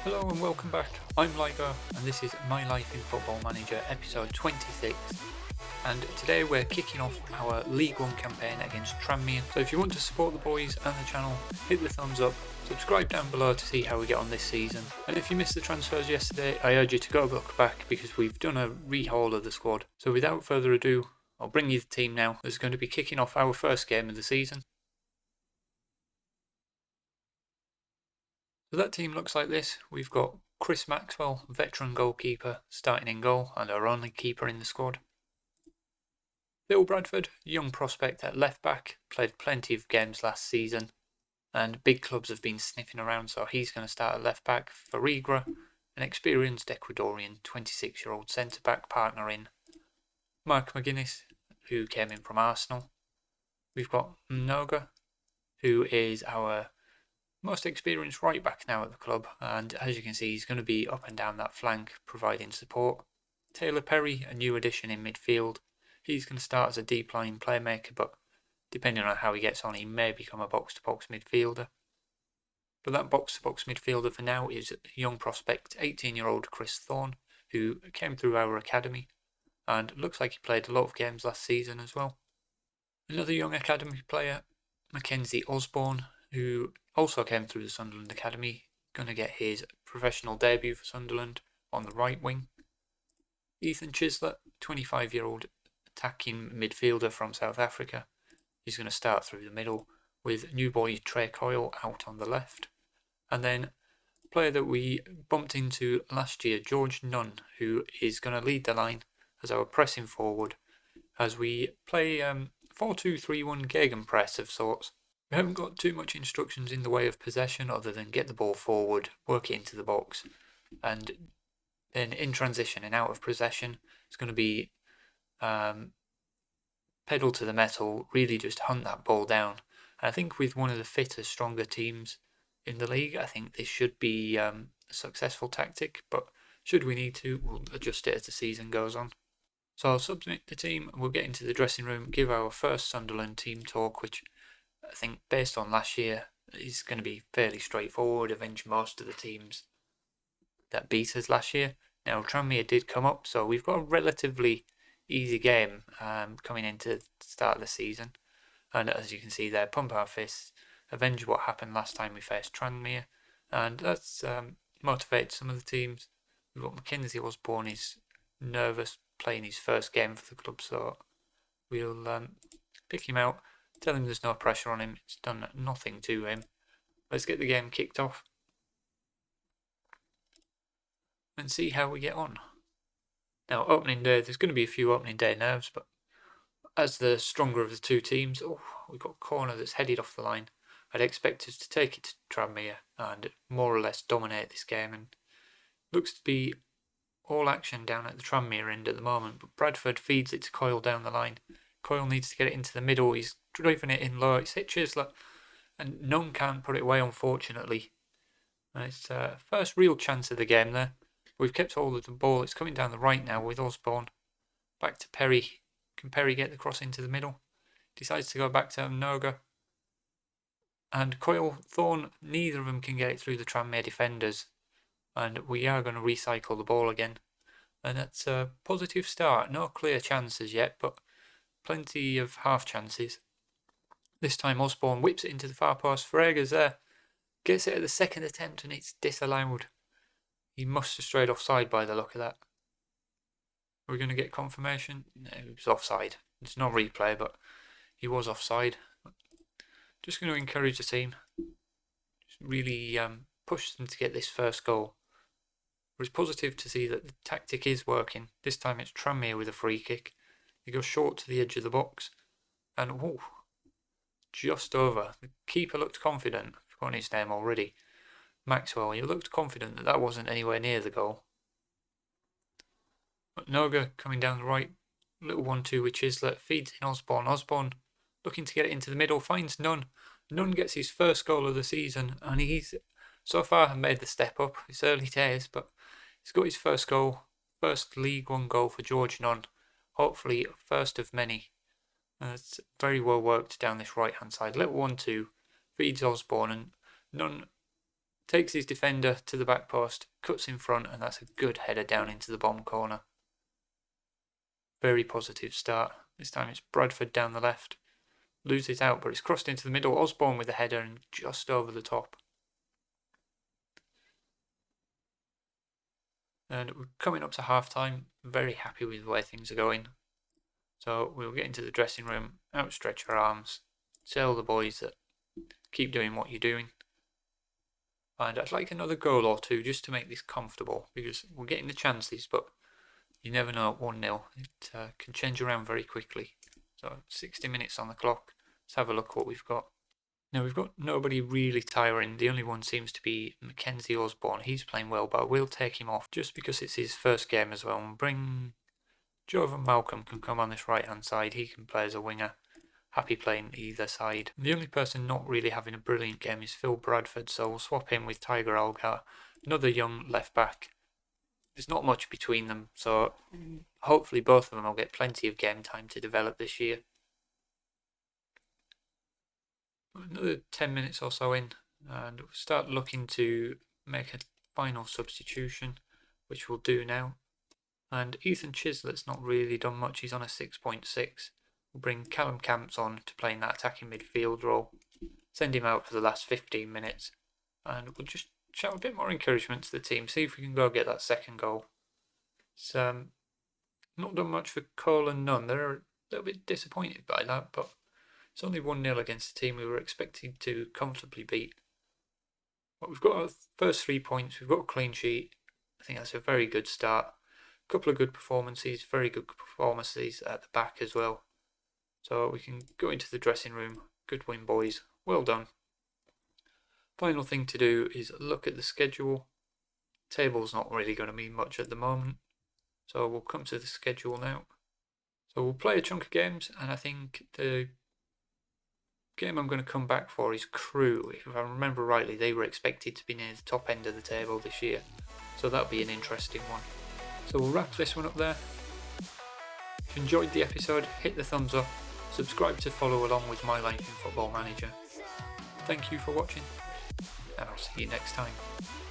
Hello and welcome back. I'm Ligo and this is My Life in Football Manager episode 26, and today we're kicking off our League 1 campaign against Tranmere. So if you want to support the boys and the channel, hit the thumbs up, subscribe down below to see how we get on this season, and if you missed the transfers yesterday, I urge you to go look back because we've done a rehaul of the squad. So without further ado, I'll bring you the team now that's going to be kicking off our first game of the season. So that team looks like this. We've got Chris Maxwell, veteran goalkeeper, starting in goal and our only keeper in the squad. Bill Bradford, young prospect at left back, played plenty of games last season and big clubs have been sniffing around, so he's going to start at left back. Farigra, an experienced Ecuadorian 26-year-old centre back partner in Mark McGuinness, who came in from Arsenal. We've got Mnoga, who is our most experienced right back now at the club, and as you can see he's going to be up and down that flank providing support. Taylor Perry, a new addition in midfield. He's going to start as a deep line playmaker, but depending on how he gets on he may become a box to box midfielder. But that box to box midfielder for now is young prospect 18-year-old Chris Thorne, who came through our academy and looks like he played a lot of games last season as well. Another young academy player, Mackenzie Osborne, who also came through the Sunderland Academy, going to get his professional debut for Sunderland on the right wing. Ethan Chislett, 25-year-old attacking midfielder from South Africa. He's going to start through the middle with new boy Trey Coyle out on the left. And then a player that we bumped into last year, George Nunn, who is going to lead the line as our pressing forward as we play 4-2-3-1 gegenpress of sorts. We haven't got too much instructions in the way of possession other than get the ball forward, work it into the box, and then in transition and out of possession, it's going to be pedal to the metal, really just hunt that ball down. And I think with one of the fitter, stronger teams in the league, I think this should be a successful tactic, but should we need to, we'll adjust it as the season goes on. So I'll submit the team and we'll get into the dressing room, give our first Sunderland team talk, which I think based on last year is going to be fairly straightforward, avenge most of the teams that beat us last year. Now Tranmere did come up, so we've got a relatively easy game coming into the start of the season. And as you can see there, pump our fists, avenge what happened last time we faced Tranmere, and that's motivated some of the teams. We've got Mackenzie Osborne, he's nervous playing his first game for the club, so we'll pick him out, tell him there's no pressure on him, it's done nothing to him. Let's get the game kicked off and see how we get on. Now, opening day, there's going to be a few opening day nerves, but as the stronger of the two teams, we've got a corner that's headed off the line. I'd expect us to take it to Tranmere and more or less dominate this game, and looks to be all action down at the Tranmere end at the moment, but Bradford feeds it to Coyle down the line. Coyle needs to get it into the middle, he's driving it in low, it's hit Chislett, and Nunn can't put it away unfortunately. And it's first real chance of the game there. We've kept hold of the ball, it's coming down the right now with Osborne. Back to Perry. Can Perry get the cross into the middle? Decides to go back to Mnoga. And Coyle, Thorne, neither of them can get it through the Tranmere defenders. And we are going to recycle the ball again. And that's a positive start. No clear chances yet, but plenty of half chances. This time Osborne whips it into the far post. Frega's there. Gets it at the second attempt and it's disallowed. He must have strayed offside by the look of that. We're going to get confirmation. No, it was offside. It's no replay, but he was offside. Just going to encourage the team. Just really push them to get this first goal. It's positive to see that the tactic is working. This time it's Tranmere with a free kick. He goes short to the edge of the box. And just over. The keeper looked confident. I've forgotten his name already. Maxwell, he looked confident that wasn't anywhere near the goal. But Noga coming down the right, little 1-2 with Chislett, feeds in Osborne. Osborne looking to get it into the middle, finds Nunn. Nunn gets his first goal of the season, and he's so far made the step up. It's early days, but he's got his first goal, first League One goal for George Nunn. Hopefully, first of many. It's very well worked down this right hand side. Little 1-2 feeds Osborne, and Nunn takes his defender to the back post, cuts in front, and that's a good header down into the bottom corner. Very positive start. This time it's Bradford down the left. Loses out, but it's crossed into the middle. Osborne with the header and just over the top. And we're coming up to half time. Very happy with the way things are going. So we'll get into the dressing room, outstretch our arms, tell the boys that keep doing what you're doing. And I'd like another goal or two just to make this comfortable, because we're getting the chances, but you never know at 1-0. It can change around very quickly. So 60 minutes on the clock. Let's have a look what we've got. Now we've got nobody really tiring. The only one seems to be Mackenzie Osborne. He's playing well, but I will take him off just because it's his first game as well. And bring Jovan Malcolm can come on this right hand side. He can play as a winger. Happy playing either side. The only person not really having a brilliant game is Phil Bradford, so we'll swap him with Tiger Algar, another young left back. There's not much between them, so hopefully both of them will get plenty of game time to develop this year. Another 10 minutes or so in, and we'll start looking to make a final substitution, which we'll do now. And Ethan Chislett's not really done much. He's on a 6.6. We'll bring Callum Camps on to play in that attacking midfield role. Send him out for the last 15 minutes, and we'll just shout a bit more encouragement to the team. See if we can go get that second goal. It's not done much for Cole and Nunn. They're a little bit disappointed by that, but it's only 1-0 against a team we were expecting to comfortably beat. But we've got our first 3 points. We've got a clean sheet. I think that's a very good start. A couple of good performances, very good performances at the back as well. So we can go into the dressing room. Good win, boys. Well done. Final thing to do is look at the schedule. Table's not really going to mean much at the moment. So we'll come to the schedule now. So we'll play a chunk of games, and I think the game I'm going to come back for is Crewe. If I remember rightly, they were expected to be near the top end of the table this year, so that'll be an interesting one. So we'll wrap this one up there. If you enjoyed the episode, hit the thumbs up, subscribe to follow along with My Life in Football Manager. Thank you for watching, and I'll see you next time.